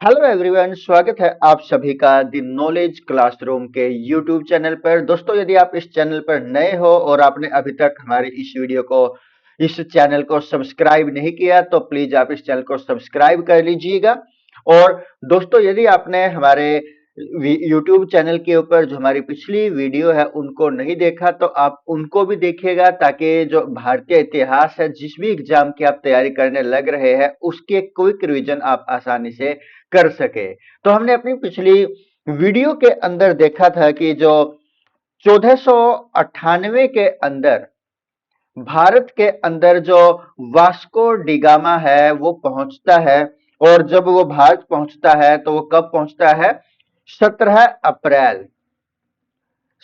Hello everyone, स्वागत है आप सभी का द नॉलेज क्लासरूम के यूट्यूब चैनल पर। दोस्तों, यदि आप इस चैनल पर नए हो और आपने अभी तक हमारे इस चैनल को सब्सक्राइब नहीं किया तो प्लीज आप इस चैनल को सब्सक्राइब कर लीजिएगा। और दोस्तों, यदि आपने हमारे यूट्यूब चैनल के ऊपर जो हमारी पिछली वीडियो है उनको नहीं देखा तो आप उनको भी देखिएगा, ताकि जो भारतीय इतिहास है, जिस भी एग्जाम की आप तैयारी करने लग रहे हैं उसके क्विक रिवीजन आप आसानी से कर सके। तो हमने अपनी पिछली वीडियो के अंदर देखा था कि जो 1498 के अंदर भारत के अंदर जो वास्को डिगामा है वो पहुंचता है। और जब वो भारत पहुंचता है तो वो कब पहुंचता है? 17 अप्रैल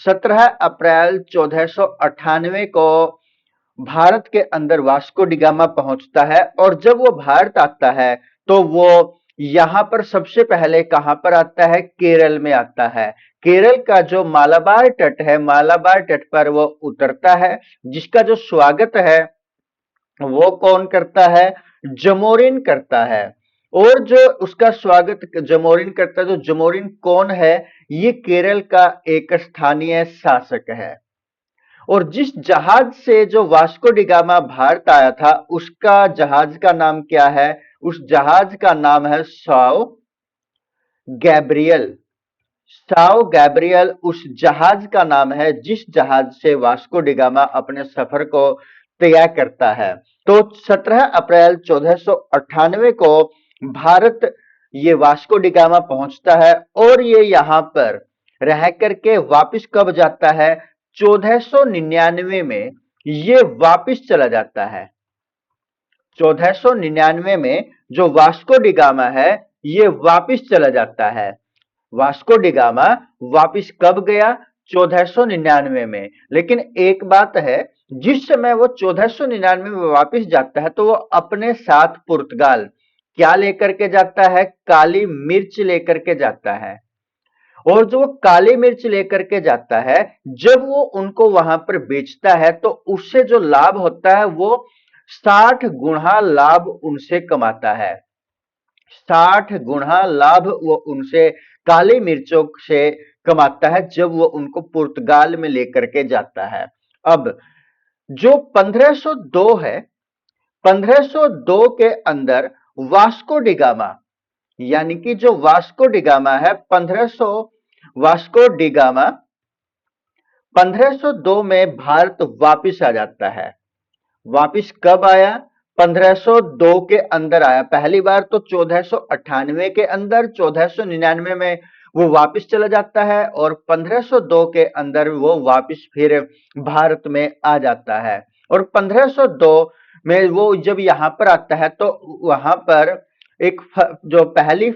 17 अप्रैल 1498 को भारत के अंदर वास्को डिगामा पहुंचता है। और जब वो भारत आता है तो वो यहां पर सबसे पहले कहां पर आता है? केरल में आता है। केरल का जो मालाबार तट है, मालाबार तट पर वो उतरता है, जिसका जो स्वागत है वो कौन करता है? जमोरिन करता है। और जो उसका स्वागत जमोरिन करता है, तो जमोरिन कौन है? ये केरल का एक स्थानीय शासक है। और जिस जहाज से जो वास्को डिगामा भारत आया था उसका जहाज का नाम क्या है? उस जहाज का नाम है साओ गैब्रियल। साओ गैब्रियल उस जहाज का नाम है जिस जहाज से वास्को डिगामा अपने सफर को तय करता है। तो 17 अप्रैल 1498 को भारत ये वास्को डिगामा पहुंचता है और ये यहां पर रह करके वापिस कब जाता है? 1499 में ये वापिस चला जाता है। 1499 में जो वास्को डिगामा है ये वापिस चला जाता है। वास्को डिगामा वापिस कब गया? 1499 में। लेकिन एक बात है, जिस समय वो 1499 में वापिस जाता है तो वो अपने साथ पुर्तगाल क्या लेकर के जाता है? काली मिर्च लेकर के जाता है। और जो वो काली मिर्च लेकर के जाता है, जब वो उनको वहां पर बेचता है तो उससे जो लाभ होता है वो 60 गुना लाभ उनसे कमाता है। 60 गुना लाभ वो उनसे काली मिर्चों से कमाता है जब वो उनको पुर्तगाल में लेकर के जाता है। अब जो 1502 है, 1502 के अंदर वास्को डिगामा, यानी कि जो वास्को डिगामा है 1500, वास्को डिगामा 1502 में भारत वापिस आ जाता है। वापिस कब आया? 1502 के अंदर आया। पहली बार तो 1498 के अंदर, 1499 में वो वापिस चला जाता है और 1502 के अंदर वो वापिस फिर भारत में आ जाता है। और 1502 में वो जब यहां पर आता है तो वहां पर एक जो पहली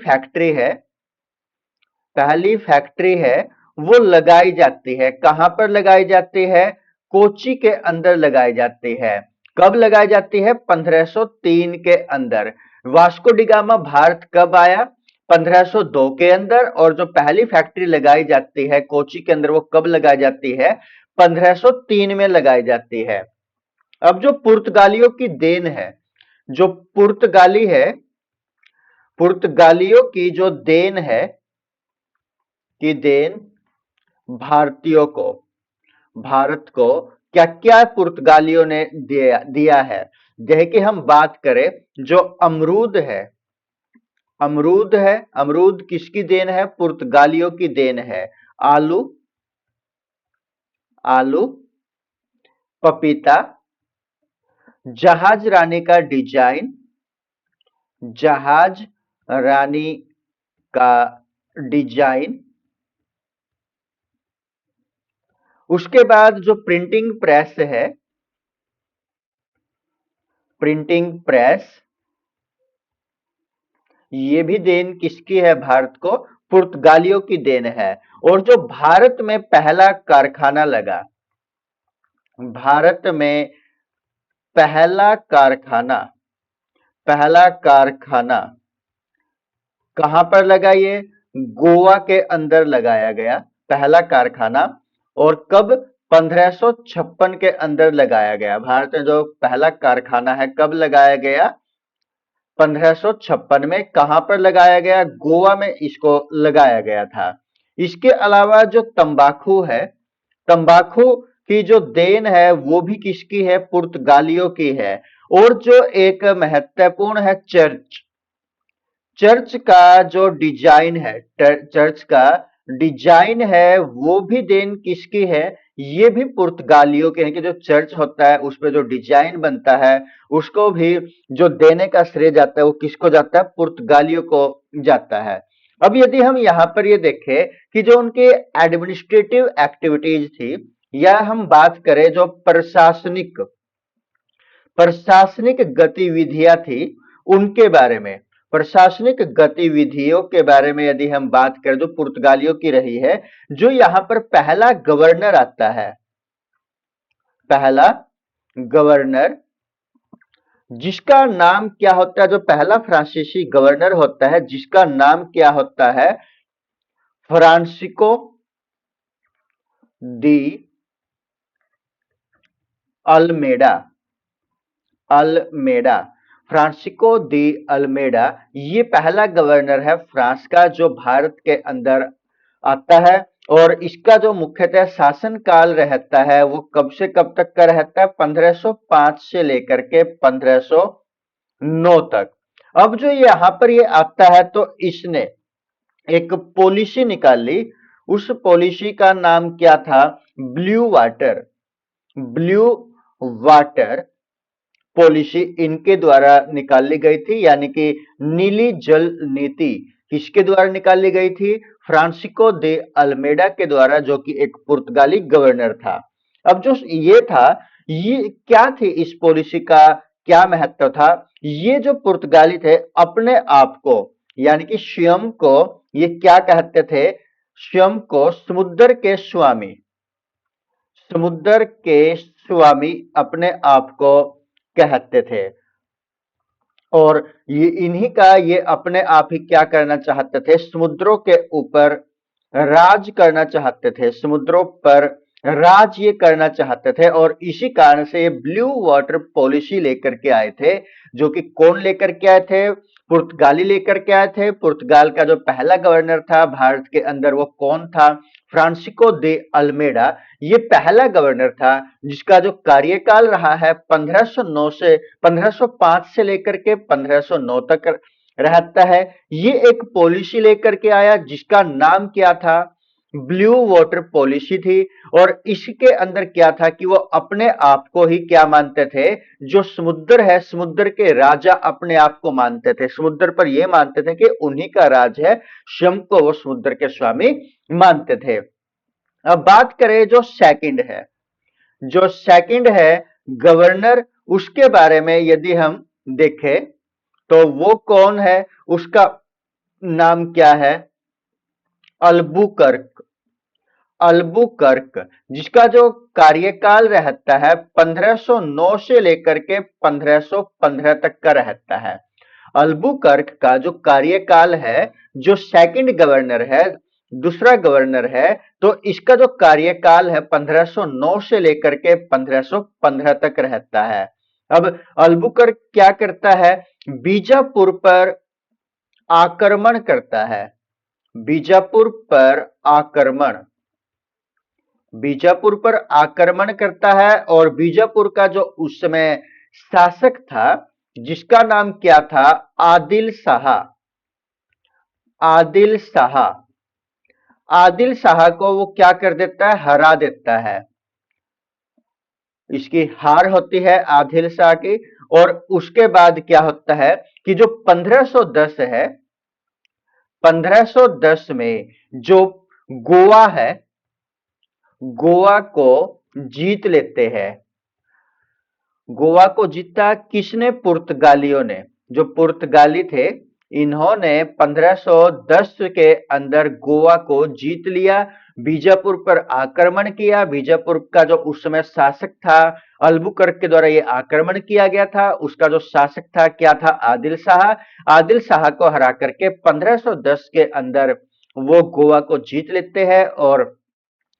फैक्ट्री है वो लगाई जाती है। कहां पर लगाई जाती है? कोची के अंदर लगाई जाती है। कब लगाई जाती है? 1503 के अंदर। वास्को डिगामा भारत कब आया? 1502 के अंदर। और जो पहली फैक्ट्री लगाई जाती है कोची के अंदर वो कब लगाई जाती है? 1503 में लगाई जाती है। अब जो पुर्तगालियों की देन है, जो पुर्तगाली है, पुर्तगालियों की जो देन है, की देन भारतीयों को, भारत को क्या क्या पुर्तगालियों ने दिया है? जैसे कि हम बात करें, जो अमरूद किसकी देन है? पुर्तगालियों की देन है। आलू, आलू, पपीता, जहाज रानी का डिजाइन, जहाज रानी का डिजाइन, उसके बाद जो प्रिंटिंग प्रेस है, प्रिंटिंग प्रेस, ये भी देन किसकी है भारत को? पुर्तगालियों की देन है। और जो भारत में पहला कारखाना लगा, भारत में पहला कारखाना, पहला कारखाना कहां पर लगा? ये गोवा के अंदर लगाया गया पहला कारखाना। और कब? 1556 के अंदर लगाया गया। भारत में जो पहला कारखाना है कब लगाया गया? 1556 में कहां पर लगाया गया? गोवा में इसको लगाया गया था। इसके अलावा जो तंबाकू है, तंबाकू की जो देन है वो भी किसकी है? पुर्तगालियों की है। और जो एक महत्वपूर्ण है चर्च, चर्च का जो डिजाइन है, चर्च का डिजाइन है वो भी देन किसकी है? ये भी पुर्तगालियों के हैं कि जो चर्च होता है उस पे जो डिजाइन बनता है उसको भी जो देने का श्रेय जाता है वो किसको जाता है? पुर्तगालियों को जाता है। अब यदि हम यहाँ पर ये देखें कि जो उनके एडमिनिस्ट्रेटिव एक्टिविटीज थी या हम बात करें जो प्रशासनिक प्रशासनिक गतिविधियां थी उनके बारे में, प्रशासनिक गतिविधियों के बारे में यदि हम बात करें जो पुर्तगालियों की रही है, जो यहां पर पहला गवर्नर आता है, पहला गवर्नर जिसका नाम क्या होता है? जो पहला फ्रांसीसी गवर्नर होता है जिसका नाम क्या होता है? Francisco de Almeida, Almeida, Francisco de Almeida ये पहला गवर्नर है फ्रांस का जो भारत के अंदर आता है। और इसका जो मुख्यतः शासन काल रहता है वो कब से कब तक का रहता है? 1505 से लेकर के 1509 तक। अब जो यहाँ पर ये आता है तो इसने एक पॉलिसी निकाली, उस पॉलिसी का नाम क्या था? Blue water, blue water policy इनके द्वारा निकाली गई थी, यानी कि नीली जल नीति किसके द्वारा निकाली गई थी? फ्रांसिस्को दे अल्मेडा के द्वारा, जो कि एक पुर्तगाली गवर्नर था। अब जो ये था, ये क्या थी? इस पॉलिसी का क्या महत्व था? ये जो पुर्तगाली थे अपने आप को यानी कि स्वयं को ये क्या कहते थे? स्वयं को समुद्र के स्वामी, समुद्र के स्वामी अपने आप को कहते थे। और ये इन्हीं का ये अपने आप ही क्या करना चाहते थे? समुद्रों के ऊपर राज करना चाहते थे, समुद्रों पर राज ये करना चाहते थे। और इसी कारण से ये ब्लू वाटर पॉलिसी लेकर के आए थे, जो कि कौन लेकर के आए थे? पुर्तगाली लेकर के आए थे। पुर्तगाल का जो पहला गवर्नर था भारत के अंदर वो कौन था? फ्रांसिस्को दे अल्मेडा ये पहला गवर्नर था जिसका जो कार्यकाल रहा है 1509 से 1505 से लेकर के 1509 तक रहता है। ये एक पॉलिसी लेकर के आया जिसका नाम क्या था? ब्लू वाटर पॉलिसी थी। और इसके अंदर क्या था कि वो अपने आप को ही क्या मानते थे? जो समुद्र है, समुद्र के राजा अपने आप को मानते थे, समुद्र पर ये मानते थे कि उन्हीं का राज है, स्वयं को वो समुद्र के स्वामी मानते थे। अब बात करें जो सेकंड है, जो सेकंड है गवर्नर, उसके बारे में यदि हम देखें तो वो कौन है? उसका नाम क्या है? अल्बुकर्क, अल्बुकर्क जिसका जो कार्यकाल रहता है 1509 से लेकर के 1515 तक का रहता है। अल्बुकर्क का जो कार्यकाल है, जो सेकंड गवर्नर है, दूसरा गवर्नर है, तो इसका जो कार्यकाल है 1509 से लेकर के 1515 तक रहता है। अब अल्बुकर्क क्या करता है? बीजापुर पर आक्रमण करता है, बीजापुर पर आक्रमण, बीजापुर पर आक्रमण करता है। और बीजापुर का जो उस समय शासक था जिसका नाम क्या था? आदिल शाह, आदिल शाह, आदिल शाह को वो क्या कर देता है? हरा देता है। इसकी हार होती है आदिल शाह की। और उसके बाद क्या होता है कि जो 1510 है, 1510 में जो गोवा है, गोवा को जीत लेते हैं। गोवा को जीता किसने? पुर्तगालियों ने। जो पुर्तगाली थे इन्होंने 1510 के अंदर गोवा को जीत लिया, बीजापुर पर आक्रमण किया। बीजापुर का जो उस समय शासक था अल्बुकर्क के द्वारा ये आक्रमण किया गया था, उसका जो शासक था क्या था? आदिल शाह। आदिल शाह को हरा करके 1510 के अंदर वो गोवा को जीत लेते हैं। और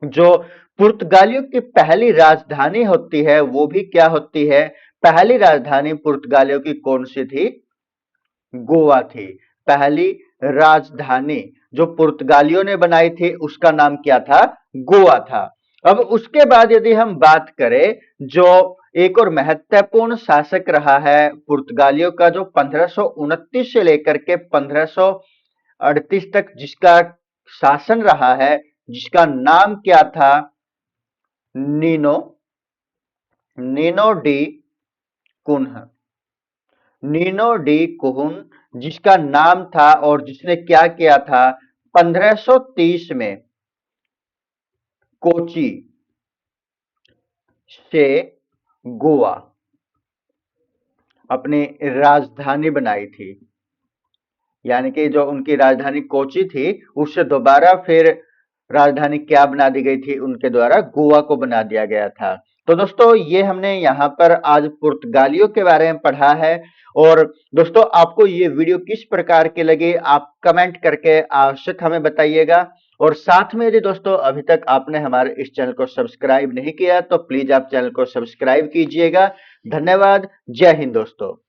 जो पुर्तगालियों की पहली राजधानी होती है वो भी क्या होती है? पहली राजधानी पुर्तगालियों की कौन सी थी? गोवा थी। पहली राजधानी जो पुर्तगालियों ने बनाई थी उसका नाम क्या था? गोवा था। अब उसके बाद यदि हम बात करें, जो एक और महत्वपूर्ण शासक रहा है पुर्तगालियों का, जो 1529 से लेकर के 1538 तक जिसका शासन रहा है, जिसका नाम क्या था? Nuno Nuno da Cunha. Nuno da Cunha जिसका नाम था, और जिसने क्या किया था? 1530 में कोची से गोवा अपनी राजधानी बनाई थी। यानी कि जो उनकी राजधानी कोची थी, उससे दोबारा फिर राजधानी क्या बना दी गई थी उनके द्वारा? गोवा को बना दिया गया था। तो दोस्तों, ये हमने यहाँ पर आज पुर्तगालियों के बारे में पढ़ा है। और दोस्तों, आपको ये वीडियो किस प्रकार की लगी, आप कमेंट करके आवश्यक हमें बताइएगा। और साथ में यदि दोस्तों अभी तक आपने हमारे इस चैनल को सब्सक्राइब नहीं किया तो प्लीज आप चैनल को सब्सक्राइब कीजिएगा। धन्यवाद। जय हिंद दोस्तों।